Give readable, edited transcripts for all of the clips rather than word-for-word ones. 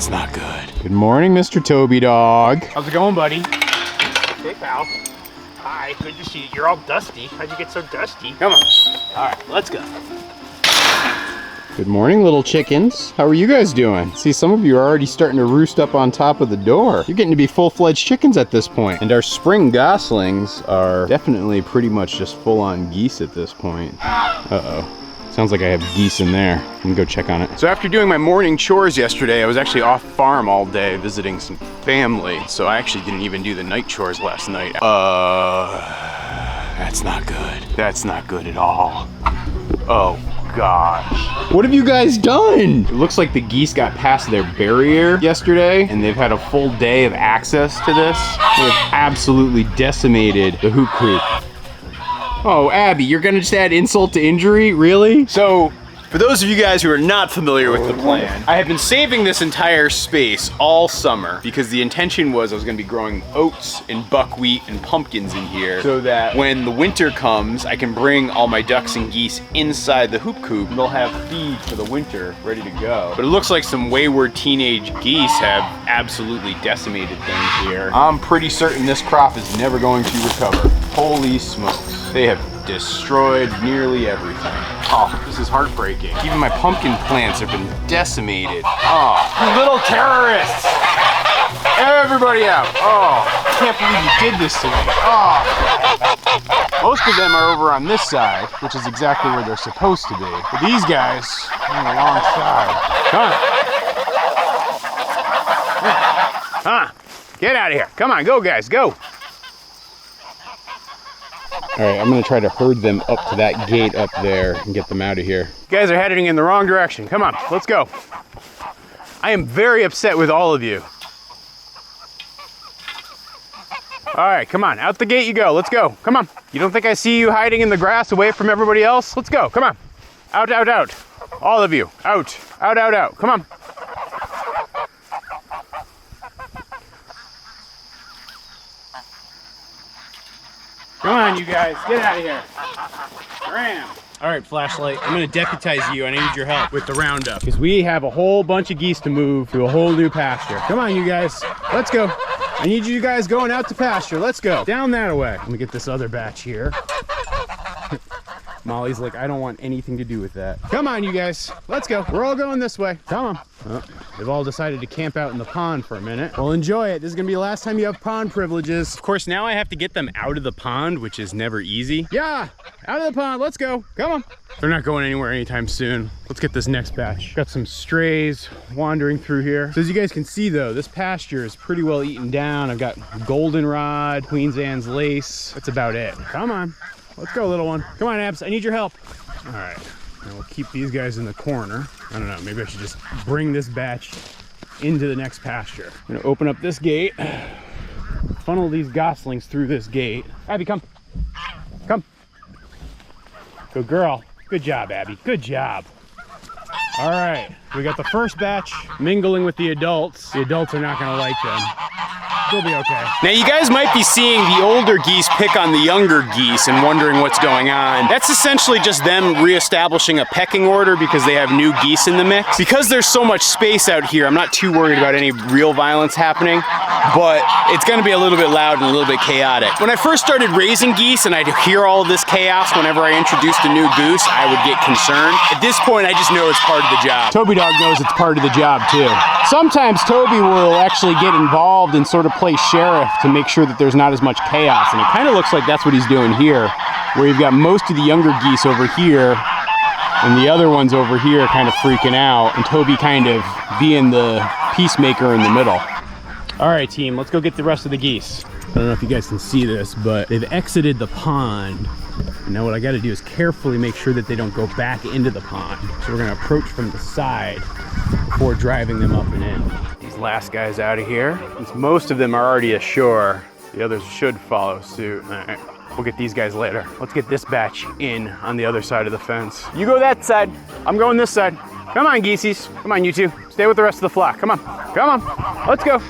That's not good. Good morning, Mr. Toby Dog. How's it going, buddy? Hey, pal. Hi, good to see you. You're all dusty. How'd you get so dusty? Come on. All right, let's go. Good morning, little chickens. How are you guys doing? See, some of you are already starting to roost up on top of the door. You're getting to be full-fledged chickens at this point. And our spring goslings are definitely pretty much just full-on geese at this point. Uh-oh. Sounds like I have geese in there. I'm gonna go check on it. So after doing my morning chores yesterday, I was actually off farm all day visiting some family. So I actually didn't even do the night chores last night. That's not good. That's not good at all. Oh gosh. What have you guys done? It looks like the geese got past their barrier yesterday and they've had a full day of access to this. They have absolutely decimated the hoop coop. Oh, Abby, you're gonna just add insult to injury? Really? So, for those of you guys who are not familiar with the plan, I have been saving this entire space all summer because the intention was I was gonna be growing oats and buckwheat and pumpkins in here so that when the winter comes, I can bring all my ducks and geese inside the hoop coop and they'll have feed for the winter ready to go. But it looks like some wayward teenage geese have absolutely decimated things here. I'm pretty certain this crop is never going to recover. Holy smokes. They have destroyed nearly everything. Oh, this is heartbreaking. Even my pumpkin plants have been decimated. Oh, you little terrorists! Everybody out! Oh, I can't believe you did this to me. Oh. Most of them are over on this side, which is exactly where they're supposed to be. But these guys are on the wrong side. Come on. Huh? Get out of here. Come on, go guys, go. All right, I'm gonna try to herd them up to that gate up there and get them out of here. You guys are heading in the wrong direction. Come on, let's go. I am very upset with all of you. All right, come on, out the gate you go. Let's go, come on. You don't think I see you hiding in the grass away from everybody else? Let's go, come on. Out, out, out. All of you, out, out, out, out. Come on. Come on, you guys, get out of here. Ram. All right, Flashlight, I'm gonna deputize you and I need your help with the roundup because we have a whole bunch of geese to move to a whole new pasture. Come on, you guys, let's go. I need you guys going out to pasture. Let's go. Down that way. Let me get this other batch here. Molly's like, I don't want anything to do with that. Come on, you guys. Let's go. We're all going this way. Come on. Oh, they've all decided to camp out in the pond for a minute. Well, enjoy it. This is going to be the last time you have pond privileges. Of course, now I have to get them out of the pond, which is never easy. Yeah, out of the pond. Let's go. Come on. They're not going anywhere anytime soon. Let's get this next batch. Got some strays wandering through here. So as you guys can see, though, this pasture is pretty well eaten down. I've got goldenrod, Queen's Anne's lace. That's about it. Come on. Let's go, little one. Come on, Abs, I need your help. All right, and we'll keep these guys in the corner. I don't know, maybe I should just bring this batch into the next pasture. I'm gonna open up this gate, funnel these goslings through this gate. Abby, come. Come. Good girl. Good job, Abby. Good job. All right, we got the first batch mingling with the adults. The adults are not gonna like them. They'll be okay. Now you guys might be seeing the older geese pick on the younger geese and wondering what's going on. That's essentially just them reestablishing a pecking order because they have new geese in the mix. Because there's so much space out here, I'm not too worried about any real violence happening, but it's gonna be a little bit loud and a little bit chaotic. When I first started raising geese and I'd hear all of this chaos whenever I introduced a new goose, I would get concerned. At this point, I just know it's part of the job. Toby Dog knows it's part of the job too. Sometimes Toby will actually get involved and sort of play sheriff to make sure that there's not as much chaos, and it kind of looks like that's what he's doing here, where you've got most of the younger geese over here and the other ones over here kind of freaking out, and Toby kind of being the peacemaker in the middle. All right, team, let's go get the rest of the geese. I don't know if you guys can see this, but they've exited the pond. And now what I got to do is carefully make sure that they don't go back into the pond. So we're going to approach from the side before driving them up and in. These last guys out of here, since most of them are already ashore, the others should follow suit. All right, we'll get these guys later. Let's get this batch in on the other side of the fence. You go that side, I'm going this side. Come on, geesies. Come on, you two. Stay with the rest of the flock. Come on, come on, let's go.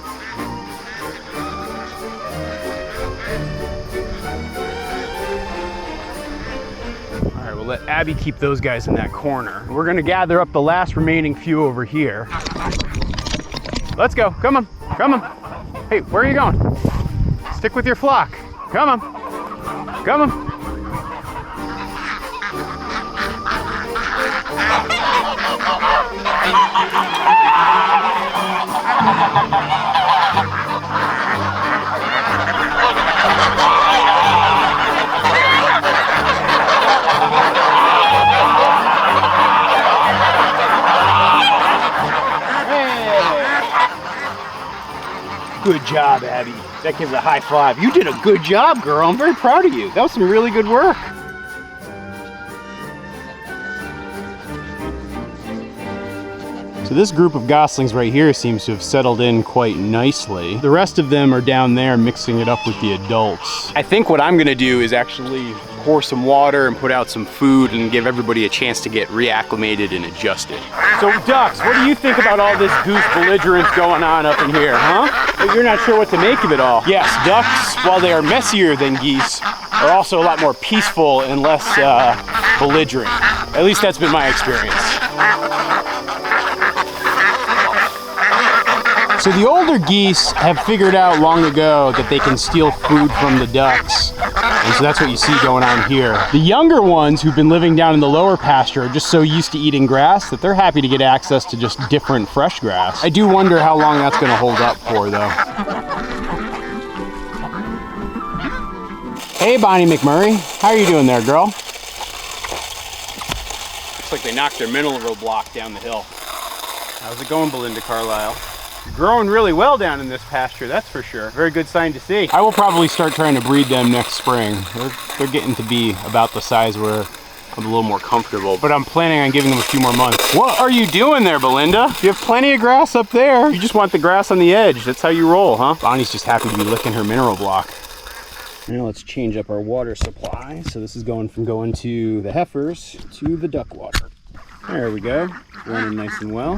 We'll let Abby keep those guys in that corner. We're gonna gather up the last remaining few over here. let's go. Come on, come on. Hey, where are you going? Stick with your flock. Come on, come on. Good job, Abby. That gives a high five. You did a good job, girl. I'm very proud of you. That was some really good work. So this group of goslings right here seems to have settled in quite nicely. The rest of them are down there mixing it up with the adults. I think what I'm gonna do is actually pour some water and put out some food and give everybody a chance to get reacclimated and adjusted. So ducks, what do you think about all this goose belligerence going on up in here, huh? You're not sure what to make of it all. Yes, ducks, while they are messier than geese, are also a lot more peaceful and less belligerent. At least that's been my experience. So the older geese have figured out long ago that they can steal food from the ducks. And so that's what you see going on here. The younger ones who've been living down in the lower pasture are just so used to eating grass that they're happy to get access to just different fresh grass. I do wonder how long that's gonna hold up for though. Hey Bonnie McMurray, how are you doing there, girl? Looks like they knocked their mineral block down the hill. How's it going, Belinda Carlisle? You're growing really well down in this pasture, that's for sure. Very good sign to see. I will probably start trying to breed them next spring. They're getting to be about the size where I'm a little more comfortable, but I'm planning on giving them a few more months. What are you doing there, Belinda? You have plenty of grass up there. You just want the grass on the edge. That's how you roll, huh? Bonnie's just happy to be licking her mineral block. Now let's change up our water supply. So this is going from going to the heifers to the duck water. There we go, running nice and well.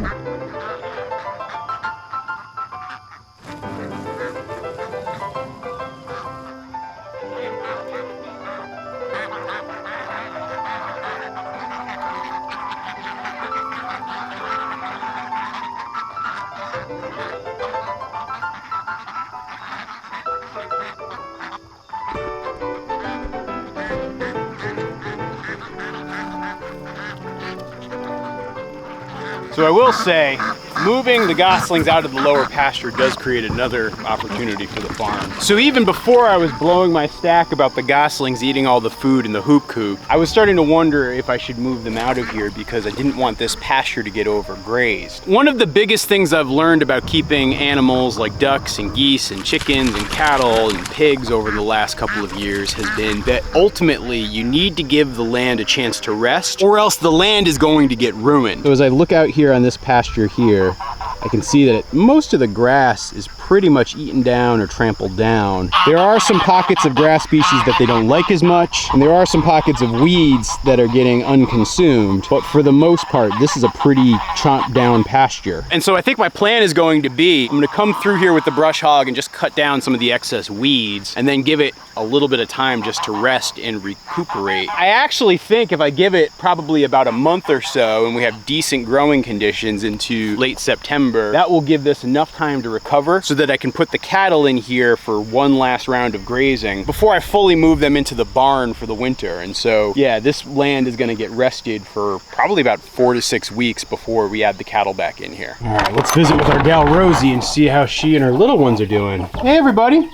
So I will say, moving the goslings out of the lower pasture does create another opportunity for the farm. So even before I was blowing my stack about the goslings eating all the food in the hoop coop, I was starting to wonder if I should move them out of here because I didn't want this pasture to get overgrazed. One of the biggest things I've learned about keeping animals like ducks and geese and chickens and cattle and pigs over the last couple of years has been that ultimately you need to give the land a chance to rest or else the land is going to get ruined. So as I look out here on this pasture here, I can see that most of the grass is pretty much eaten down or trampled down. There are some pockets of grass species that they don't like as much, and there are some pockets of weeds that are getting unconsumed, but for the most part, this is a pretty chomped down pasture. And so I think my plan is going to be, I'm gonna come through here with the brush hog and just cut down some of the excess weeds, and then give it a little bit of time just to rest and recuperate. I actually think if I give it probably about a month or so, and we have decent growing conditions into late September, that will give this enough time to recover so that I can put the cattle in here for one last round of grazing before I fully move them into the barn for the winter. And so, yeah, this land is gonna get rested for probably about 4 to 6 weeks before we add the cattle back in here. All right, let's visit with our gal Rosie and see how she and her little ones are doing. Hey everybody,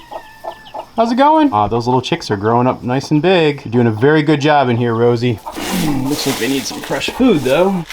how's it going? Those little chicks are growing up nice and big. You're doing a very good job in here, Rosie. Looks like they need some fresh food though.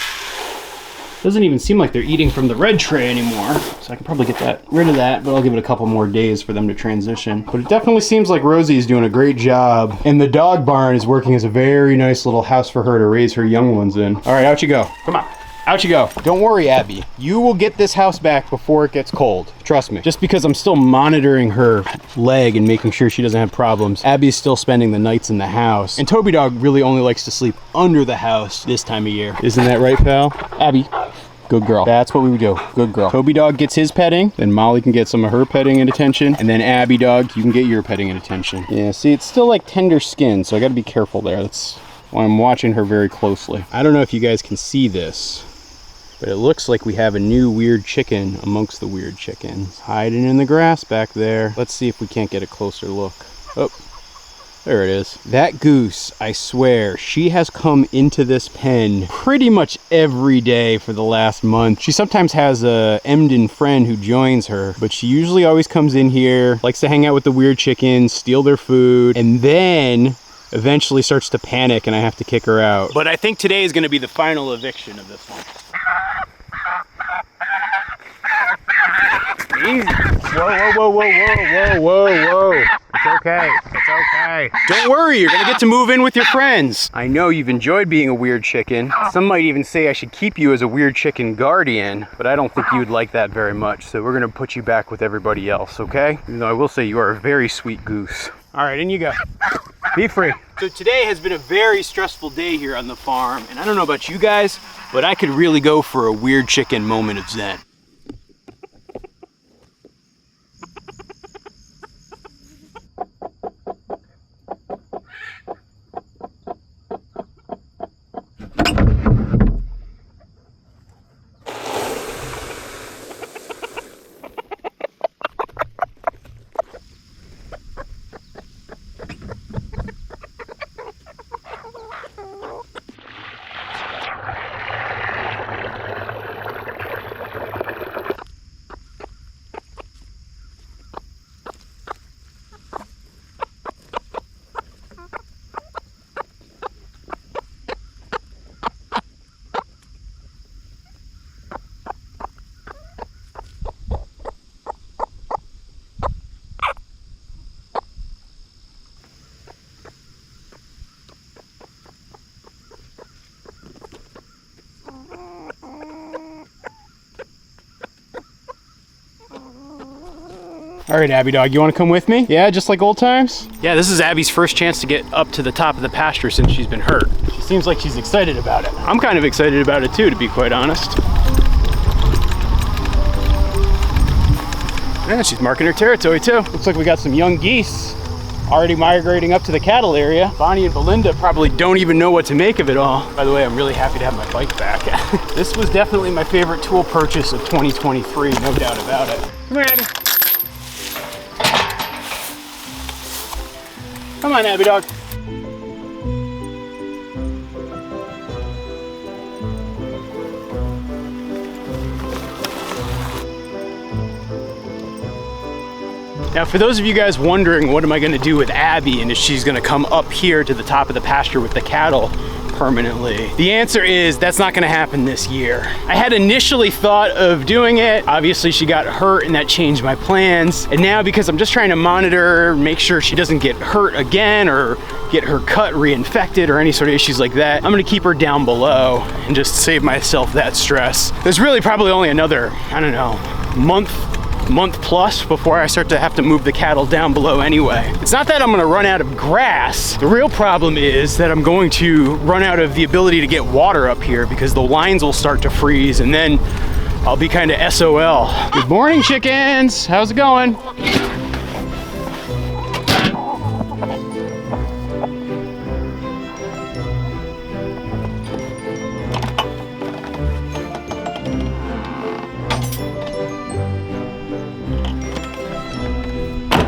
Doesn't even seem like they're eating from the red tray anymore. So I can probably get rid of that, but I'll give it a couple more days for them to transition. But it definitely seems like Rosie is doing a great job. And the dog barn is working as a very nice little house for her to raise her young ones in. All right, out you go. Come on. Out you go. Don't worry, Abby. You will get this house back before it gets cold. Trust me. Just because I'm still monitoring her leg and making sure she doesn't have problems, Abby's still spending the nights in the house. And Toby Dog really only likes to sleep under the house this time of year. Isn't that right, pal? Abby. Good girl. That's what we would do. Good girl. Toby Dog gets his petting, then Molly can get some of her petting and attention, and then Abby Dog, you can get your petting and attention. Yeah, see, it's still like tender skin, so I gotta be careful there. That's why I'm watching her very closely. I don't know if you guys can see this, But it looks like we have a new weird chicken amongst the weird chickens. Hiding in the grass back there. Let's see if we can't get a closer look. Oh, there it is. That goose, I swear, she has come into this pen pretty much every day for the last month. She sometimes has a Emden friend who joins her, but she usually always comes in here, likes to hang out with the weird chickens, steal their food, and then eventually starts to panic and I have to kick her out. But I think today is gonna be the final eviction of this one. Easy. Whoa, whoa, whoa, whoa, whoa, whoa, whoa, whoa. It's okay. It's okay. Don't worry, you're gonna get to move in with your friends. I know you've enjoyed being a weird chicken. Some might even say I should keep you as a weird chicken guardian, but I don't think you would like that very much. So we're gonna put you back with everybody else, okay? Even though I will say you are a very sweet goose. All right, in you go. Be free. So today has been a very stressful day here on the farm, and I don't know about you guys, but I could really go for a weird chicken moment of zen. All right, Abby dog, you want to come with me? Yeah, just like old times? Yeah, this is Abby's first chance to get up to the top of the pasture since she's been hurt. She seems like she's excited about it. I'm kind of excited about it too, to be quite honest. Yeah, she's marking her territory too. Looks like we got some young geese already migrating up to the cattle area. Bonnie and Belinda probably don't even know what to make of it all. By the way, I'm really happy to have my bike back. This was definitely my favorite tool purchase of 2023, no doubt about it. Come here, Abby. Come on, Abby dog. Now, for those of you guys wondering, what am I gonna do with Abby and if she's gonna come up here to the top of the pasture with the cattle permanently? The answer is that's not gonna happen this year. I had initially thought of doing it. Obviously she got hurt and that changed my plans. And now because I'm just trying to monitor, make sure she doesn't get hurt again or get her cut reinfected or any sort of issues like that, I'm gonna keep her down below and just save myself that stress. There's really probably only another, I don't know, month plus before I start to have to move the cattle down below anyway. It's not that I'm gonna run out of grass. The real problem is that I'm going to run out of the ability to get water up here because the lines will start to freeze and then I'll be kind of SOL. Good morning, chickens. How's it going?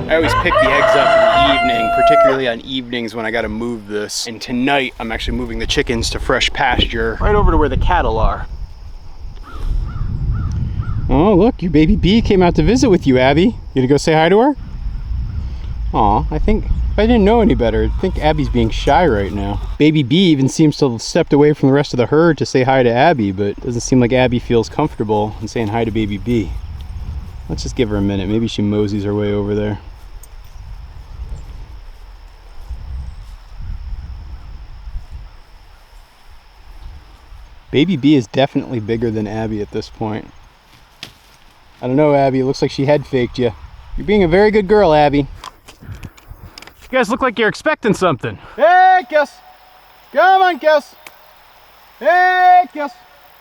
I always pick the eggs up in the evening, particularly on evenings when I gotta move this. And tonight, I'm actually moving the chickens to fresh pasture, right over to where the cattle are. Oh, look, your baby bee came out to visit with you, Abby. You gonna go say hi to her? Aw, I think, if I didn't know any better, I think Abby's being shy right now. Baby bee even seems to have stepped away from the rest of the herd to say hi to Abby, but it doesn't seem like Abby feels comfortable in saying hi to baby bee. Let's just give her a minute. Maybe she moseys her way over there. Baby B is definitely bigger than Abby at this point. I don't know, Abby. It looks like she head faked you. You're being a very good girl, Abby. You guys look like you're expecting something. Hey, Gus. Come on, Gus. Hey, Gus.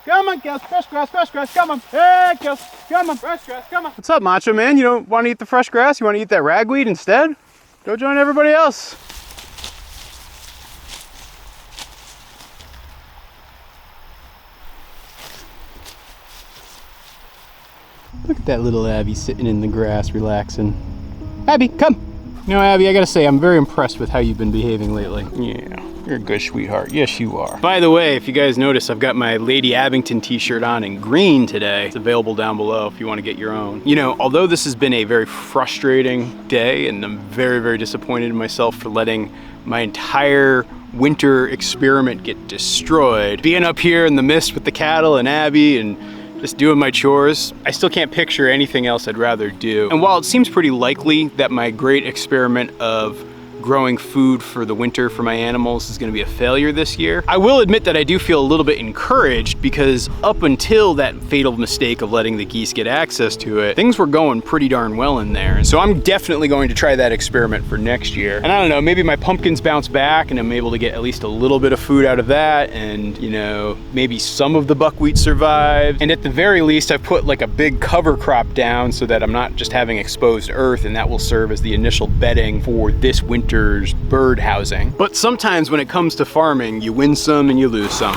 Come on, Gus. Fresh grass, come on. Hey, Gus. Come on, fresh grass, come on. What's up, Macho Man? You don't want to eat the fresh grass? You want to eat that ragweed instead? Go join everybody else. Look at that little Abby sitting in the grass, relaxing. Abby, come. You know, Abby, I gotta say, I'm very impressed with how you've been behaving lately. Yeah, you're a good sweetheart. Yes, you are. By the way, if you guys notice, I've got my Lady Abington t-shirt on in green today. It's available down below if you want to get your own. You know, although this has been a very frustrating day, and I'm very, very disappointed in myself for letting my entire winter experiment get destroyed. Being up here in the mist with the cattle and Abby and just doing my chores, I still can't picture anything else I'd rather do. And while it seems pretty likely that my great experiment of growing food for the winter for my animals is gonna be a failure this year, I will admit that I do feel a little bit encouraged, because up until that fatal mistake of letting the geese get access to it, things were going pretty darn well in there. And so I'm definitely going to try that experiment for next year. And I don't know, maybe my pumpkins bounce back and I'm able to get at least a little bit of food out of that, and you know, maybe some of the buckwheat survived. And at the very least, I've put like a big cover crop down so that I'm not just having exposed earth, and that will serve as the initial bedding for this winter's bird housing. But sometimes when it comes to farming, you win some and you lose some.